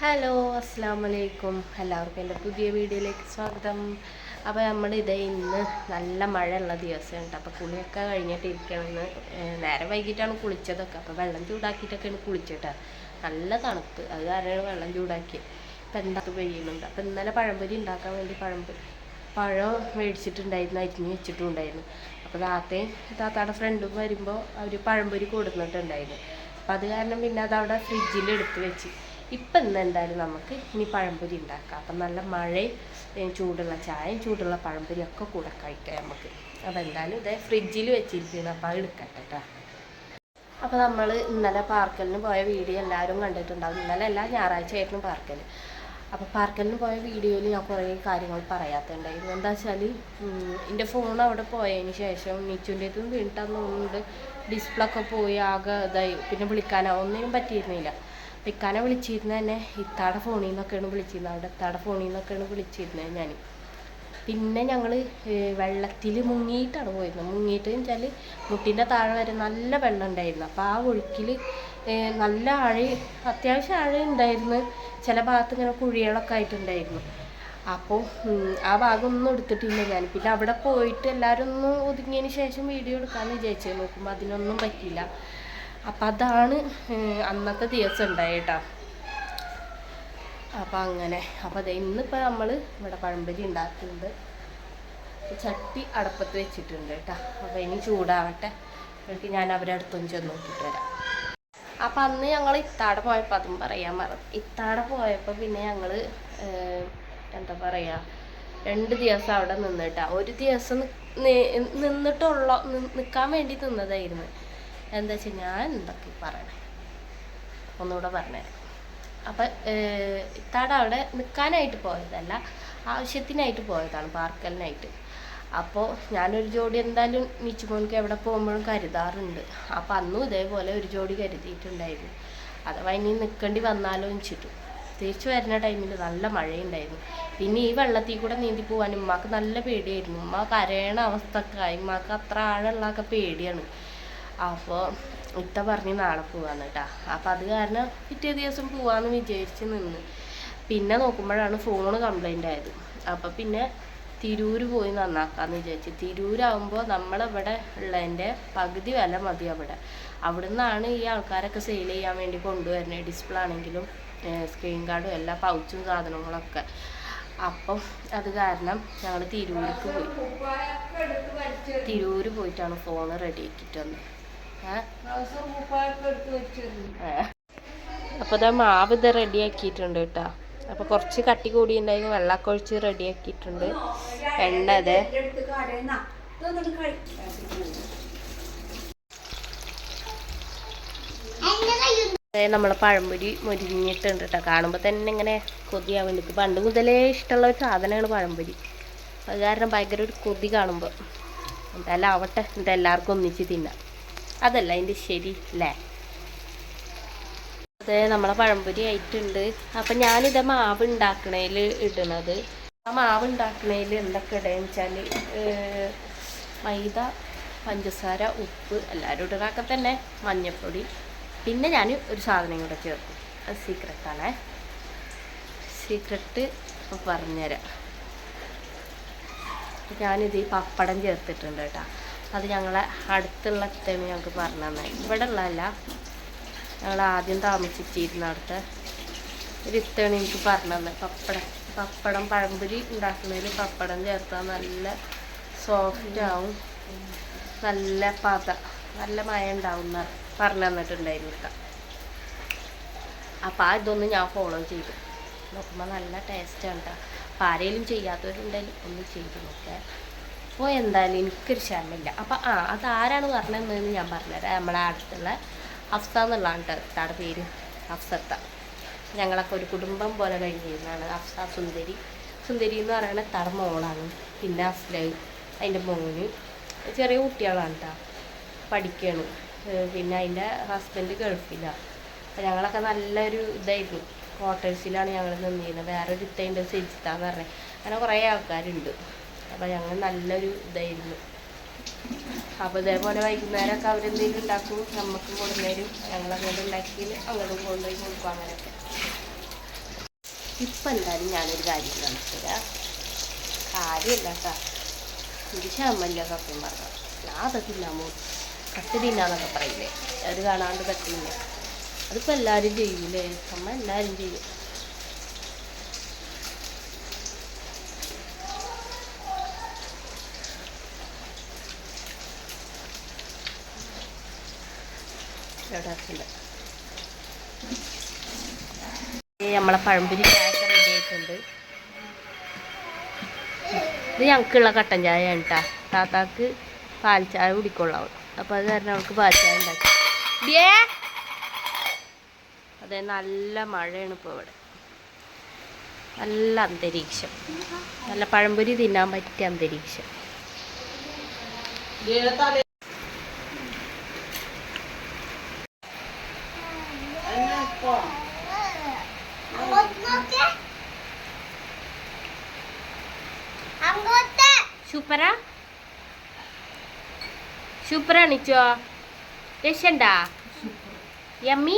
Hello അസ്സാം വലൈക്കും എല്ലാവർക്കും എൻ്റെ പുതിയ വീഡിയോയിലേക്ക് സ്വാഗതം. അപ്പോൾ നമ്മളിത് ഇന്ന് നല്ല മഴയുള്ള ദിവസമുണ്ട്. അപ്പോൾ കുളിയൊക്കെ കഴിഞ്ഞിട്ടിരിക്കണമെന്ന് നേരം വൈകിട്ടാണ് കുളിച്ചതൊക്കെ. അപ്പോൾ വെള്ളം ചൂടാക്കിയിട്ടൊക്കെയാണ് കുളിച്ചിട്ട്. നല്ല തണുപ്പ്, അത് കാരണം വെള്ളം ചൂടാക്കി. ഇപ്പം എന്താ പെയ്യുന്നുണ്ട്. അപ്പോൾ ഇന്നലെ പഴംപൊരി ഉണ്ടാക്കാൻ വേണ്ടി പഴം മേടിച്ചിട്ടുണ്ടായിരുന്നു, അരിഞ്ഞ് വെച്ചിട്ടുണ്ടായിരുന്നു. അപ്പോൾ താത്തയുടെ ഫ്രണ്ടും വരുമ്പോൾ അവർ പഴംപൊരി കൊടുത്തിട്ടുണ്ടായിരുന്നു. അപ്പം അത് കാരണം പിന്നെ അതവിടെ ഫ്രിഡ്ജിൽ എടുത്ത് വെച്ച്. ഇപ്പം ഇന്ന് എന്തായാലും നമുക്ക് ഇനി പഴംപൊരി ഉണ്ടാക്കാം. അപ്പം നല്ല മഴയും ചൂടുള്ള ചായയും ചൂടുള്ള പഴംപൊരി ഒക്കെ കൂടെ കഴിക്കാം നമുക്ക്. അപ്പോൾ എന്തായാലും ഇതേ ഫ്രിഡ്ജിൽ വെച്ചിരിക്കുന്നു. അപ്പോൾ അത് എടുക്കട്ടെ കേട്ടോ. അപ്പോൾ നമ്മൾ ഇന്നലെ പാർക്കലിന് പോയ വീഡിയോ എല്ലാവരും കണ്ടിട്ടുണ്ടാവും. ഇന്നലെ എല്ലാ ഞായറാഴ്ച ആയിരുന്നു പാർക്കൽ. അപ്പോൾ പാർക്കലിന് പോയ വീഡിയോയിൽ ഞാൻ കുറേ കാര്യങ്ങൾ പറയാത്തുണ്ടായിരുന്നു. എന്താ വെച്ചാൽ എൻ്റെ ഫോൺ അവിടെ പോയതിന് ശേഷം നിച്ചുൻ്റെതും വീണിട്ടൊന്നുണ്ട്, ഡിസ്പ്ലേ ഒക്കെ പോയി ആകെ ഇതായി. പിന്നെ വിളിക്കാനോ ഒന്നിനും പറ്റിയിരുന്നില്ല. ഇക്കാനെ വിളിച്ചിരുന്നത് തന്നെ ഇത്താടെ ഫോണിൽ നിന്നൊക്കെയാണ് വിളിച്ചിരുന്നത്. അവിടെ ഇത്താടെ ഫോണിൽ നിന്നൊക്കെയാണ് വിളിച്ചിരുന്നത് ഞാൻ. പിന്നെ ഞങ്ങൾ വെള്ളത്തിൽ മുങ്ങിയിട്ടാണ് പോയിരുന്നത്. മുങ്ങിയിട്ട് വെച്ചാൽ മുട്ടിൻ്റെ താഴെ വരെ നല്ല വെള്ളം ഉണ്ടായിരുന്നു. അപ്പോൾ ആ ഒഴുക്കിൽ നല്ല അത്യാവശ്യം ആഴ ഉണ്ടായിരുന്നു. ചില ഭാഗത്ത് ഇങ്ങനെ കുഴികളൊക്കെ ആയിട്ടുണ്ടായിരുന്നു. അപ്പോൾ ആ ഭാഗമൊന്നും എടുത്തിട്ടില്ല ഞാൻ. പിന്നെ അവിടെ പോയിട്ട് എല്ലാവരും ഒന്ന് ഒതുങ്ങിയതിന് ശേഷം വീഡിയോ എടുക്കാമെന്ന് വിചാരിച്ചു. നോക്കുമ്പോൾ അതിനൊന്നും പറ്റിയില്ല. അപ്പം അതാണ് അന്നത്തെ ദിവസം ഉണ്ടായിട്ടോ. അപ്പം അങ്ങനെ അപ്പോൾ അതെ ഇന്നിപ്പോൾ നമ്മൾ ഇവിടെ പഴംപൊരി ഉണ്ടാക്കുന്നുണ്ട്. ചട്ടി അടപ്പത്ത് വെച്ചിട്ടുണ്ട് കേട്ടോ. അപ്പോൾ ഇനി ചൂടാവട്ടെ. എനിക്ക് ഞാൻ അവരെ അടുത്തൊന്ന് ചെന്ന് നോക്കിയിട്ട് വരാം. അപ്പം അന്ന് ഞങ്ങൾ ഇത്താടെ പോയപ്പോൾ അതും പറയാൻ മറന്നു. ഇത്താടെ പോയപ്പോൾ പിന്നെ ഞങ്ങൾ എന്താ പറയുക 2 ദിവസം അവിടെ നിന്നിട്ടാ. ഒരു ദിവസം നിൽക്കാൻ വേണ്ടി നിന്നതായിരുന്നു. എന്താ വെച്ചാൽ ഞാൻ എന്തൊക്കെ പറയണേ ഒന്നുകൂടെ പറഞ്ഞുതരാം. അപ്പം ഇത്താടെ അവിടെ നിൽക്കാനായിട്ട് പോയതല്ല, ആവശ്യത്തിനായിട്ട് പോയതാണ്, പാർക്കലിനായിട്ട്. അപ്പോൾ ഞാനൊരു ജോഡി എന്തായാലും നിച്ചുമോൾക്ക് എവിടെ പോകുമ്പോഴും കരുതാറുണ്ട്. അപ്പം അന്നും ഇതേപോലെ ഒരു ജോഡി കരുതിയിട്ടുണ്ടായിരുന്നു. അഥവാ ഇനി നിൽക്കേണ്ടി വന്നാലോ വെച്ചിട്ട്. തിരിച്ചു വരുന്ന ടൈമിൽ നല്ല മഴയുണ്ടായിരുന്നു. പിന്നെ ഈ വെള്ളത്തിൽ കൂടെ നീന്തി പോകാൻ ഉമ്മാക്ക് നല്ല പേടിയായിരുന്നു. ഉമ്മ കരയണ അവസ്ഥയൊക്കെ ആയി. ഉമ്മാക്ക് അത്ര ആഴമുള്ളതൊക്കെ പേടിയാണ്. അപ്പോൾ ഇത്ത പറഞ്ഞ് നാളെ പോവാന്ന് കേട്ടോ. അപ്പം അത് കാരണം പിറ്റേ ദിവസം പോവാമെന്ന് വിചാരിച്ച് നിന്ന്. പിന്നെ നോക്കുമ്പോഴാണ് ഫോണ് കംപ്ലൈൻ്റ് ആയത്. അപ്പം പിന്നെ തിരൂർ പോയി നന്നാക്കാമെന്ന് വിചാരിച്ചു. തിരൂരാകുമ്പോൾ നമ്മളിവിടെ ഉള്ളതിൻ്റെ പകുതി വില മതി അവിടെ. അവിടെ നിന്നാണ് ഈ ആൾക്കാരൊക്കെ സെയിൽ ചെയ്യാൻ വേണ്ടി കൊണ്ടുവരുന്നത്. ഡിസ്പ്ലേ ആണെങ്കിലും സ്ക്രീൻ കാർഡും എല്ലാ പൗച്ചും സാധനങ്ങളൊക്കെ. അപ്പം അത് കാരണം ഞങ്ങൾ തിരൂർ പോയിട്ടാണ് ഫോൺ റെഡി ആക്കിയിട്ട് വന്നത്. അപ്പോൾ ഇതാ മാവ് ഇത് റെഡി ആക്കിയിട്ടുണ്ട് കേട്ടോ. അപ്പോൾ കുറച്ച് കട്ടി കൂടി ഉണ്ടായിരുന്നു. വെള്ളമൊക്കെ ഒഴിച്ച് റെഡി ആക്കിയിട്ടുണ്ട്. എണ്ണ അതെ നമ്മളെ പഴംപൊരി മൊരിഞ്ഞിട്ടുണ്ട് കേട്ടോ. കാണുമ്പോൾ തന്നെ ഇങ്ങനെ കൊതിയാവും. എനിക്ക് പണ്ട് മുതലേ ഇഷ്ടമുള്ള ഒരു സാധനമാണ് പഴംപൊരി. അത് കാരണം ഭയങ്കര ഒരു കൊതി കാണുമ്പോൾ. എന്തായാലും ആവട്ടെ, ഇതെല്ലാവർക്കും ഒന്നിച്ച് തിന്നാം. അതല്ല അതിൻ്റെ ശരി അല്ലേ? അതെ നമ്മളെ പഴംപൊരി ആയിട്ടുണ്ട്. അപ്പം ഞാനിത് മാവ് ഉണ്ടാക്കണതിൽ ഇടണത്. ആ മാവ് ഉണ്ടാക്കണതിൽ എന്തൊക്കെ ഇടുകയെന്ന് വെച്ചാൽ മൈദ, പഞ്ചസാര, ഉപ്പ്, എല്ലാവരും ഇടണൊക്കെ തന്നെ, മഞ്ഞൾപ്പൊടി. പിന്നെ ഞാൻ ഒരു സാധനം കൂടെ ചേർക്കും. അത് സീക്രട്ടാണേ. സീക്രട്ട് പറഞ്ഞുതരാം. ഞാനിത് ഈ പപ്പടം ചേർത്തിട്ടുണ്ട് കേട്ടോ. അത് ഞങ്ങളെ അടുത്തുള്ള ഇത്തയാണ് ഞങ്ങൾക്ക് പറഞ്ഞു തന്നത്. ഇവിടെ ഉള്ളതല്ല, ഞങ്ങൾ ആദ്യം താമസിച്ചിരുന്ന അവിടുത്തെ ഒരു ഇത്തയാണ് എനിക്ക് പറഞ്ഞു തന്നത്. പപ്പടം പഴംപൊരി ഉണ്ടാക്കുന്നതിൽ പപ്പടം ചേർത്താൽ നല്ല സോഫ്റ്റ് ആവും, നല്ല നല്ല മയ ഉണ്ടാവും എന്ന് പറഞ്ഞു തന്നിട്ടുണ്ടായിരുന്നു കേട്ടോ. അപ്പോൾ ഇതൊന്നും ഞാൻ ഫോളോ ചെയ്തു നോക്കുമ്പോൾ നല്ല ടേസ്റ്റാണ് കേട്ടോ. അപ്പോൾ ആരെങ്കിലും ചെയ്യാത്തവരുണ്ടെങ്കിൽ ഒന്ന് ചെയ്ത് നോക്കാം. അപ്പോൾ എന്തായാലും എനിക്കൊരു ക്ഷമയില്ല. അപ്പം അതാരാണ് പറഞ്ഞതെന്ന് ഞാൻ പറഞ്ഞുതരാം. നമ്മളെ അടുത്തുള്ള ഹഫ്സ എന്നുള്ളതാണ് കേട്ടോ ഇത്താടെ പേര്, ഹഫ്സത്ത. ഞങ്ങളൊക്കെ ഒരു കുടുംബം പോലെ കഴിഞ്ഞിരുന്നതാണ്. ഹഫ്സ സുന്ദരി എന്ന് പറയുന്നത് ഇത്താടെ മോളാണ്. പിന്നെ അസ്ലം അതിൻ്റെ മോന് ചെറിയ കുട്ടികളാണ് കേട്ടോ, പഠിക്കുകയാണ്. പിന്നെ അതിൻ്റെ ഹസ്ബൻഡ് ഗൾഫിലാണ്. അപ്പോൾ ഞങ്ങളൊക്കെ നല്ലൊരു ഇതായിരുന്നു. ക്വാർട്ടേഴ്സിലാണ് ഞങ്ങൾ നിന്നിരുന്നത്. വേറൊരു ഇത്തയുണ്ട് സെജിത്താന്ന് പറഞ്ഞത്. അങ്ങനെ കുറേ ആൾക്കാരുണ്ട്. അപ്പോൾ ഞങ്ങൾ നല്ലൊരു ഇതായിരുന്നു. അപ്പോൾ ഇതേപോലെ വൈകുന്നേരമൊക്കെ അവരെന്തെങ്കിലും ഉണ്ടാക്കും, നമുക്ക് കൊണ്ടുവരും. ഞങ്ങളങ്ങോട്ട് ഉണ്ടാക്കി അങ്ങോട്ടും കൊണ്ടുപോയി കൊടുക്കും. അങ്ങനെയൊക്കെ ഇപ്പം എന്തായാലും ഞാനൊരു കാര്യം കാണിച്ചുതരാം. കാര്യമല്ല കേട്ടോ, എനിക്ക് ക്ഷമല്ല സത്യം പറഞ്ഞാൽ. ഞാൻ അതൊക്കെ തിന്നാമോ കട്ട് തിന്നാന്നൊക്കെ പറയില്ലേ, അത് കാണാണ്ട് പറ്റില്ല. അതിപ്പോൾ എല്ലാവരും ചെയ്യൂലേ, അമ്മ എല്ലാവരും ചെയ്യും. നമ്മളെ പഴംപൊരി ചായ റെഡി ആയിട്ടുണ്ട്. ഇത് ഞങ്ങൾക്കുള്ള കട്ടൻ ചായ കേട്ടാ. താത്താക്ക് പാൽ ചായ കുടിക്കൊള്ളാവും, അപ്പോൾ അത് കാരണം അവൾക്ക് പാൽ ചായ ഉണ്ടാക്കി. അതെ, നല്ല മഴയാണ് ഇപ്പോൾ ഇവിടെ, നല്ല അന്തരീക്ഷം, നല്ല പഴംപൊരി തിന്നാൻ പറ്റിയ അന്തരീക്ഷം. സൂപ്പറാ, സൂപ്പറാണിച്ചോ, രസണ്ടാ, യമ്മി.